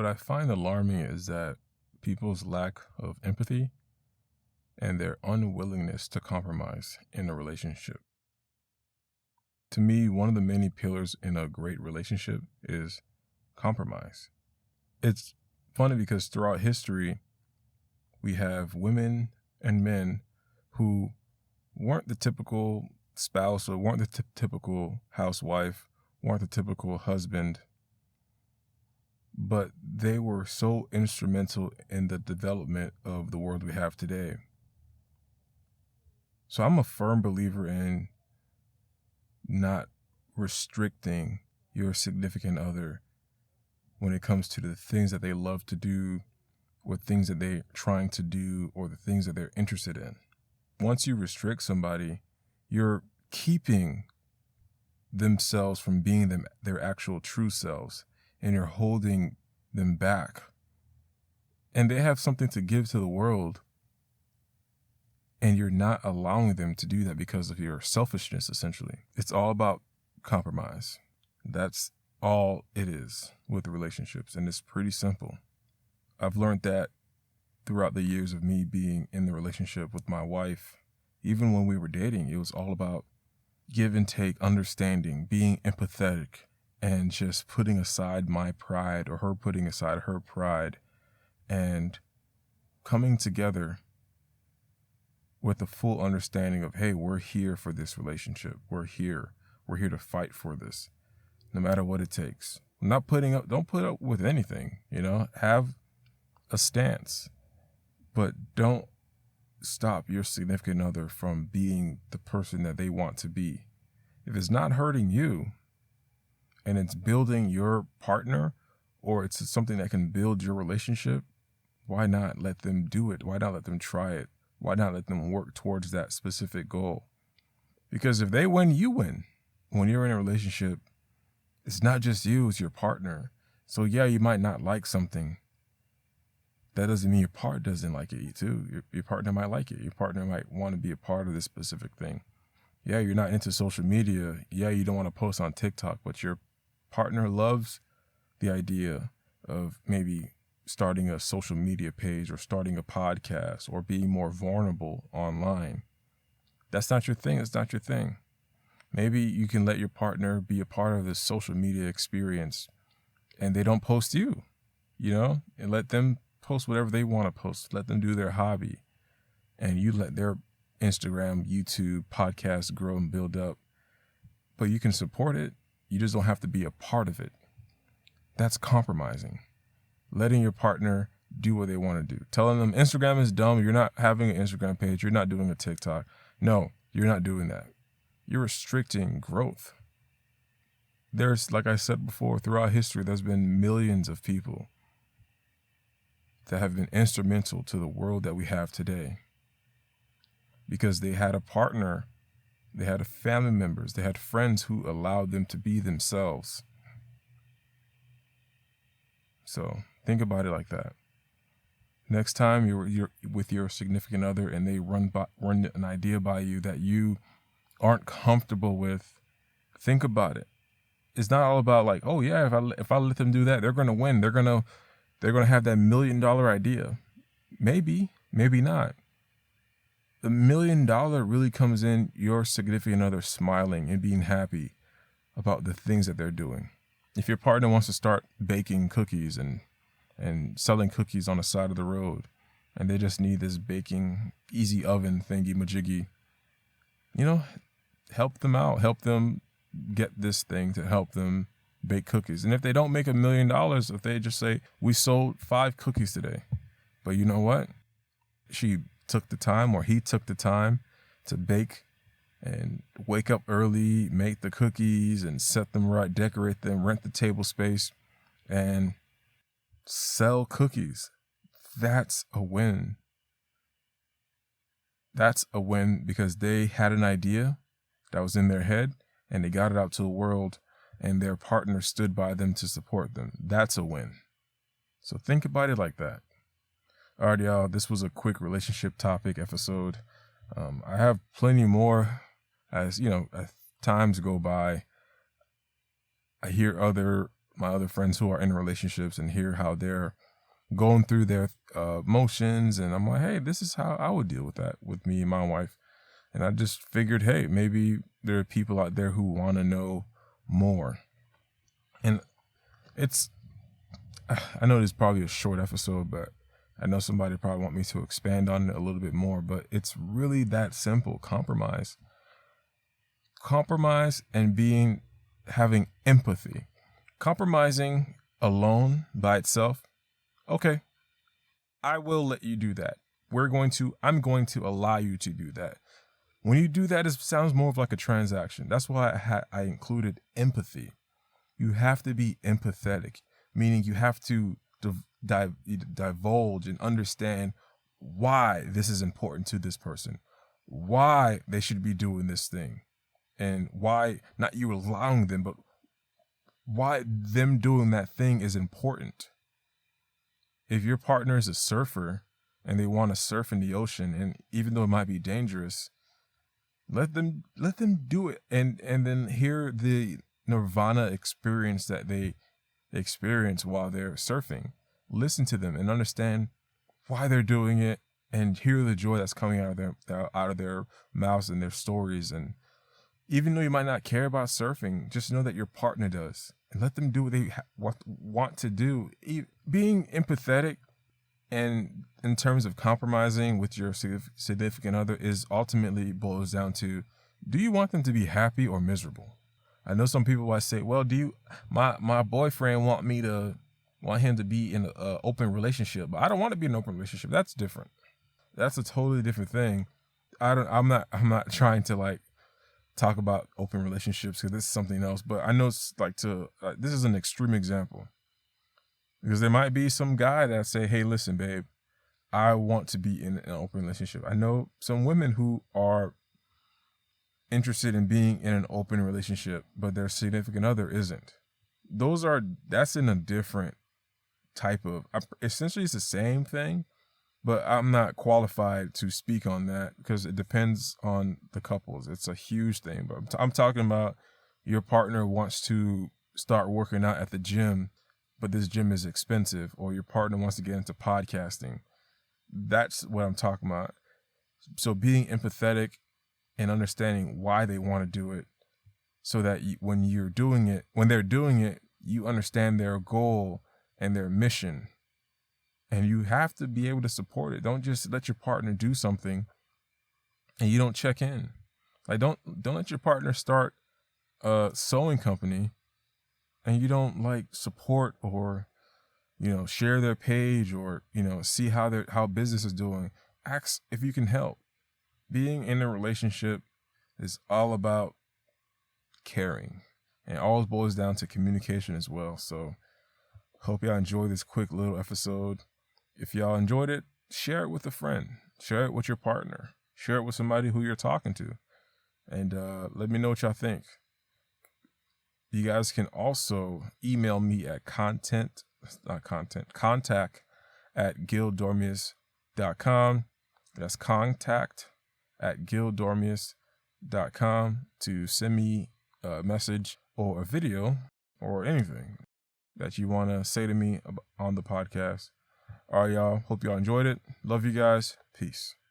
What I find alarming is that people's lack of empathy and their unwillingness to compromise in a relationship. To me, one of the many pillars in a great relationship is compromise. It's funny because throughout history, we have women and men who weren't the typical spouse or weren't the typical housewife, weren't the typical husband, but they were so instrumental in the development of the world we have today. So I'm a firm believer in not restricting your significant other when it comes to the things that they love to do or things that they're trying to do or the things that they're interested in. Once you restrict somebody, you're keeping themselves from being their actual true selves, and you're holding them back. And they have something to give to the world, and you're not allowing them to do that because of your selfishness, essentially. It's all about compromise. That's all it is with relationships, and it's pretty simple. I've learned that throughout the years of me being in the relationship with my wife. Even when we were dating, it was all about give and take, understanding, being empathetic, and just putting aside my pride or her putting aside her pride and coming together with a full understanding of, hey, we're here for this relationship. We're here to fight for this, no matter what it takes. Don't put up with anything, have a stance, but don't stop your significant other from being the person that they want to be. If it's not hurting you and it's building your partner, or it's something that can build your relationship, why not let them do it? Why not let them try it? Why not let them work towards that specific goal? Because if they win, you win. When you're in a relationship, it's not just you, it's your partner. So yeah, you might not like something. That doesn't mean your partner doesn't like it too. Your partner might like it. Your partner might want to be a part of this specific thing. Yeah, you're not into social media. Yeah, you don't want to post on TikTok, but your partner loves the idea of maybe starting a social media page or starting a podcast or being more vulnerable online. That's not your thing. It's not your thing. Maybe you can let your partner be a part of this social media experience and they don't post you, and let them post whatever they want to post. Let them do their hobby, and you let their Instagram, YouTube, podcast grow and build up. But you can support it. You just don't have to be a part of it. That's compromising. Letting your partner do what they want to do. Telling them Instagram is dumb. You're not having an Instagram page. You're not doing a TikTok. No, you're not doing that. You're restricting growth. There's, like I said before, throughout history, there's been millions of people that have been instrumental to the world that we have today because they had a partner, they had family members, they had friends who allowed them to be themselves. So think about it like that. Next time you're with your significant other and they run an idea by you that you aren't comfortable with, think about it. It's not all about like, oh yeah, if I let them do that, they're gonna win. They're gonna have that $1 million idea. Maybe not. The $1 million really comes in your significant other smiling and being happy about the things that they're doing. If your partner wants to start baking cookies and selling cookies on the side of the road, and they just need this baking easy oven thingy majiggy, help them out. Help them get this thing to help them bake cookies. And if they don't make $1 million, if they just say, we sold 5 cookies today, but you know what? She took the time, or he took the time to bake and wake up early, make the cookies and set them right, decorate them, rent the table space, and sell cookies. That's a win. That's a win because they had an idea that was in their head and they got it out to the world and their partner stood by them to support them. That's a win. So think about it like that. All right, y'all, this was a quick relationship topic episode. I have plenty more as times go by. I hear other my other friends who are in relationships and hear how they're going through their motions. And I'm like, hey, this is how I would deal with that with me and my wife. And I just figured, hey, maybe there are people out there who want to know more. And I know this is probably a short episode, but I know somebody probably want me to expand on it a little bit more, but it's really that simple. Compromise and having empathy. Compromising alone by itself, okay, I will let you do that. I'm going to allow you to do that. When you do that, it sounds more of like a transaction. That's why I included empathy. You have to be empathetic, meaning you have to divulge and understand why this is important to this person, why they should be doing this thing, and why not you allowing them, but why them doing that thing is important. If your partner is a surfer and they want to surf in the ocean, and even though it might be dangerous, let them do it, and then hear the nirvana experience that they experience while they're surfing. Listen to them and understand why they're doing it, and hear the joy that's coming out of their mouths and their stories. And even though you might not care about surfing, just know that your partner does, and let them do what they want to do. Being empathetic and in terms of compromising with your significant other is ultimately boils down to, do you want them to be happy or miserable? I know some people might say, well, my boyfriend want him to be in an open relationship, but I don't want to be in an open relationship. That's different. That's a totally different thing. I'm not trying to like talk about open relationships because this is something else, but I know it's like this is an extreme example, because there might be some guy that say, hey, listen, babe, I want to be in an open relationship. I know some women who are interested in being in an open relationship, but their significant other isn't. That's in a different type of, essentially it's the same thing, but I'm not qualified to speak on that because it depends on the couples. It's a huge thing, but I'm talking about your partner wants to start working out at the gym, but this gym is expensive, or your partner wants to get into podcasting. That's what I'm talking about. So being empathetic and understanding why they want to do it, so that when they're doing it, you understand their goal and their mission, and you have to be able to support it. Don't just let your partner do something and you don't check in. Like don't let your partner start a sewing company and you don't like support or share their page or see how business is doing. Ask if you can help. Being in a relationship is all about caring, and it always boils down to communication as well. So hope y'all enjoy this quick little episode. If y'all enjoyed it, share it with a friend, share it with your partner, share it with somebody who you're talking to, and let me know what y'all think. You guys can also email me at contact@gildormius.com. That's contact@gildormius.com to send me a message or a video or anything that you want to say to me on the podcast. All right, y'all. Hope y'all enjoyed it. Love you guys. Peace.